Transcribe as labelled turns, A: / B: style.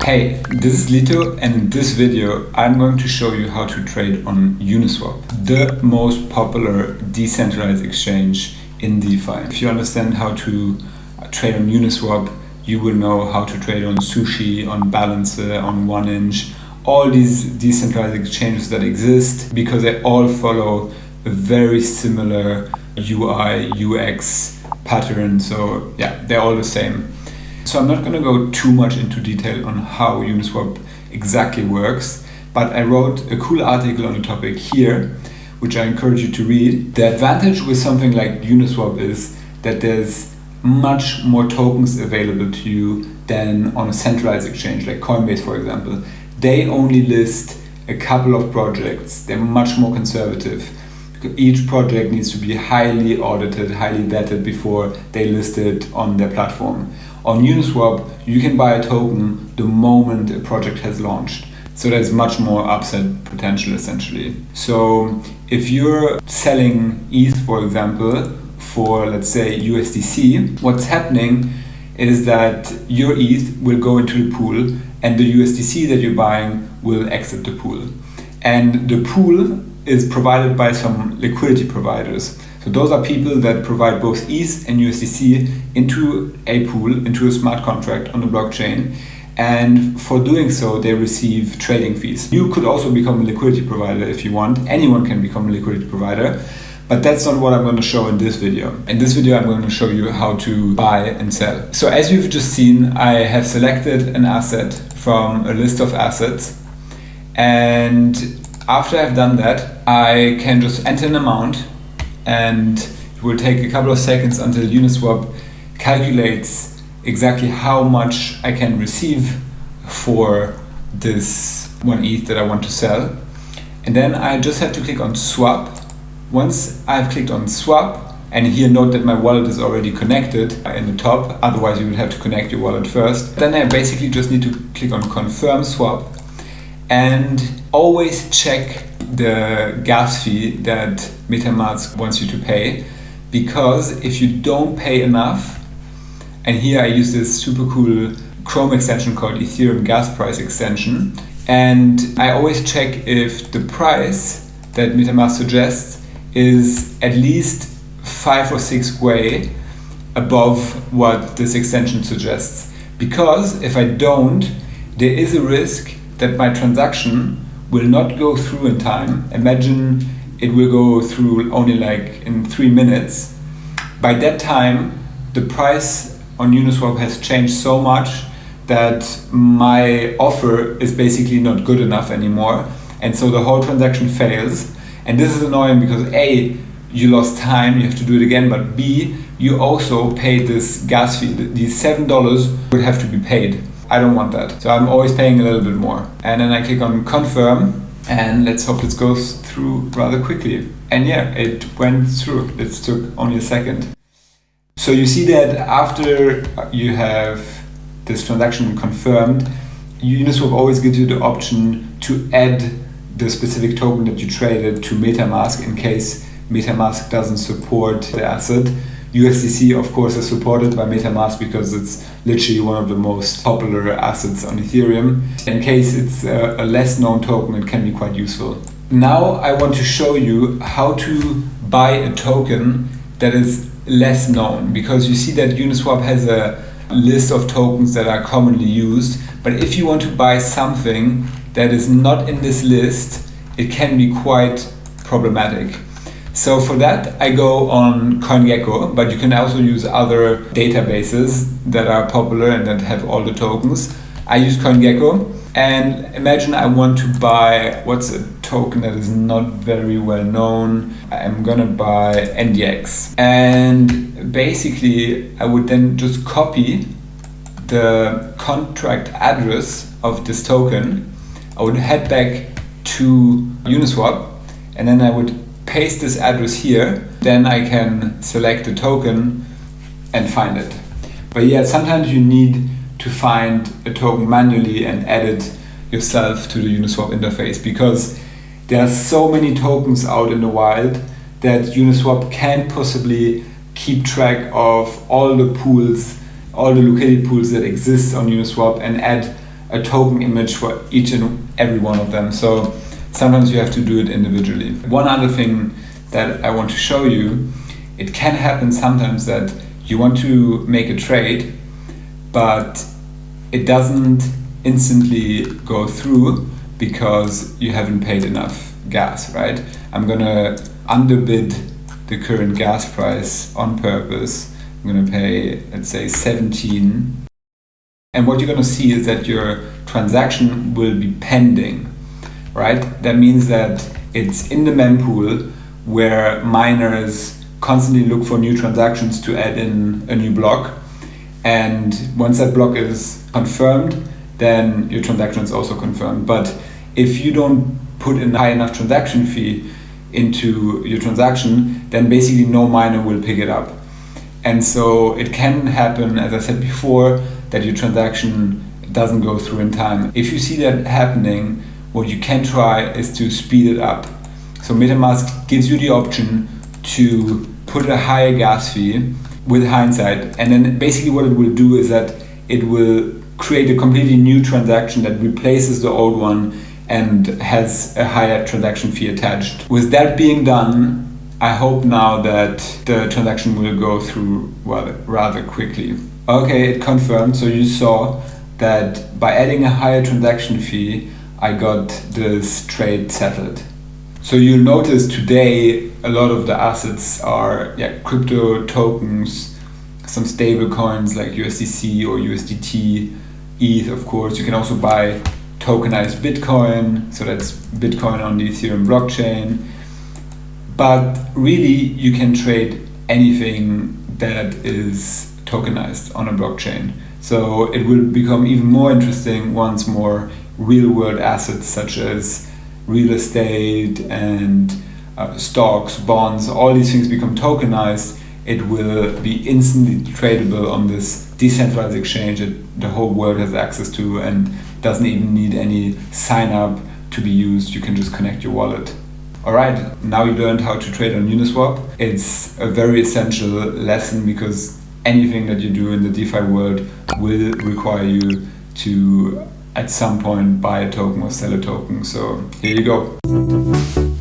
A: Hey, this is Lito, and in this video I'm going to show you how to trade on Uniswap, the most popular decentralized exchange in DeFi. If you understand how to trade on Uniswap, you will know how to trade on Sushi, on Balancer, on 1inch, all these decentralized exchanges that exist, because they all follow a very similar UI, UX pattern. So yeah, they're all the same. So I'm not going to go too much into detail on how Uniswap exactly works, but I wrote a cool article on the topic here, which I encourage you to read. The advantage with something like Uniswap is that there's much more tokens available to you than on a centralized exchange like Coinbase, for example. They only list a couple of projects. They're much more conservative. Each project needs to be highly audited, highly vetted before they list it on their platform. On Uniswap, you can buy a token the moment a project has launched. So there's much more upside potential essentially. So if you're selling ETH, for example, for let's say USDC, what's happening is that your ETH will go into the pool and the USDC that you're buying will exit the pool. And the pool is provided by some liquidity providers. So those are people that provide both ETH and USDC into a pool, into a smart contract on the blockchain. And for doing so, they receive trading fees. You could also become a liquidity provider if you want. Anyone can become a liquidity provider. But that's not what I'm going to show in this video. In this video, I'm going to show you how to buy and sell. So as you've just seen, I have selected an asset from a list of assets. And after I've done that, I can just enter an amount, and it will take a couple of seconds until Uniswap calculates exactly how much I can receive for this 1 ETH that I want to sell. And then I just have to click on swap. Once I've clicked on swap, and here note that my wallet is already connected in the top, otherwise you would have to connect your wallet first. Then I basically just need to click on confirm swap and always check the gas fee that MetaMask wants you to pay, because if you don't pay enough, and here I use this super cool Chrome extension called Ethereum gas price extension, and I always check if the price that MetaMask suggests is at least 5 or 6 way above what this extension suggests. Because if I don't, there is a risk that my transaction will not go through in time. Imagine it will go through only like in 3 minutes. By that time, the price on Uniswap has changed so much that my offer is basically not good enough anymore. And so the whole transaction fails. And this is annoying because A, you lost time, you have to do it again, but B, you also paid this gas fee. These $7 would have to be paid. I don't want that. So I'm always paying a little bit more. And then I click on confirm, and let's hope this goes through rather quickly. And yeah, it went through. It took only a second. So you see that after you have this transaction confirmed, Uniswap always gives you the option to add the specific token that you traded to MetaMask in case MetaMask doesn't support the asset. USDC, of course, is supported by MetaMask because it's literally one of the most popular assets on Ethereum. In case it's a less known token, it can be quite useful. Now I want to show you how to buy a token that is less known, because you see that Uniswap has a list of tokens that are commonly used. But if you want to buy something that is not in this list, it can be quite problematic. So for that, I go on CoinGecko, but you can also use other databases that are popular and that have all the tokens. I use CoinGecko, and imagine I want to buy, what's a token that is not very well known? I'm gonna buy NDX. And basically, I would then just copy the contract address of this token. I would head back to Uniswap, and then I would paste this address here. Then I can select the token and find it. But yeah, sometimes you need to find a token manually and add it yourself to the Uniswap interface, because there are so many tokens out in the wild that Uniswap can't possibly keep track of all the pools, all the liquidity pools that exist on Uniswap, and add a token image for each and every one of them. So sometimes you have to do it individually. One other thing that I want to show you, it can happen sometimes that you want to make a trade, but it doesn't instantly go through because you haven't paid enough gas, right? I'm gonna underbid the current gas price on purpose. I'm gonna pay, let's say 17. And what you're gonna see is that your transaction will be pending, right? That means that it's in the mempool where miners constantly look for new transactions to add in a new block. And once that block is confirmed, then your transaction is also confirmed. But if you don't put in a high enough transaction fee into your transaction, then basically no miner will pick it up. And so it can happen, as I said before, that your transaction doesn't go through in time. If you see that happening, what you can try is to speed it up. So MetaMask gives you the option to put a higher gas fee with hindsight, and then basically what it will do is that it will create a completely new transaction that replaces the old one and has a higher transaction fee attached. With that being done, I hope now that the transaction will go through rather quickly. Okay, it confirmed. So you saw that by adding a higher transaction fee, I got this trade settled. So you'll notice today a lot of the assets are crypto tokens, some stable coins like USDC or USDT, ETH of course. You can also buy tokenized Bitcoin, so that's Bitcoin on the Ethereum blockchain. But really you can trade anything that is tokenized on a blockchain. So it will become even more interesting once more real world assets such as real estate and stocks, bonds, all these things become tokenized. It will be instantly tradable on this decentralized exchange that the whole world has access to and doesn't even need any sign up to be used. You can just connect your wallet. Alright, now you learned how to trade on Uniswap. It's a very essential lesson because anything that you do in the DeFi world will require you to at some point buy a token or sell a token. So here you go.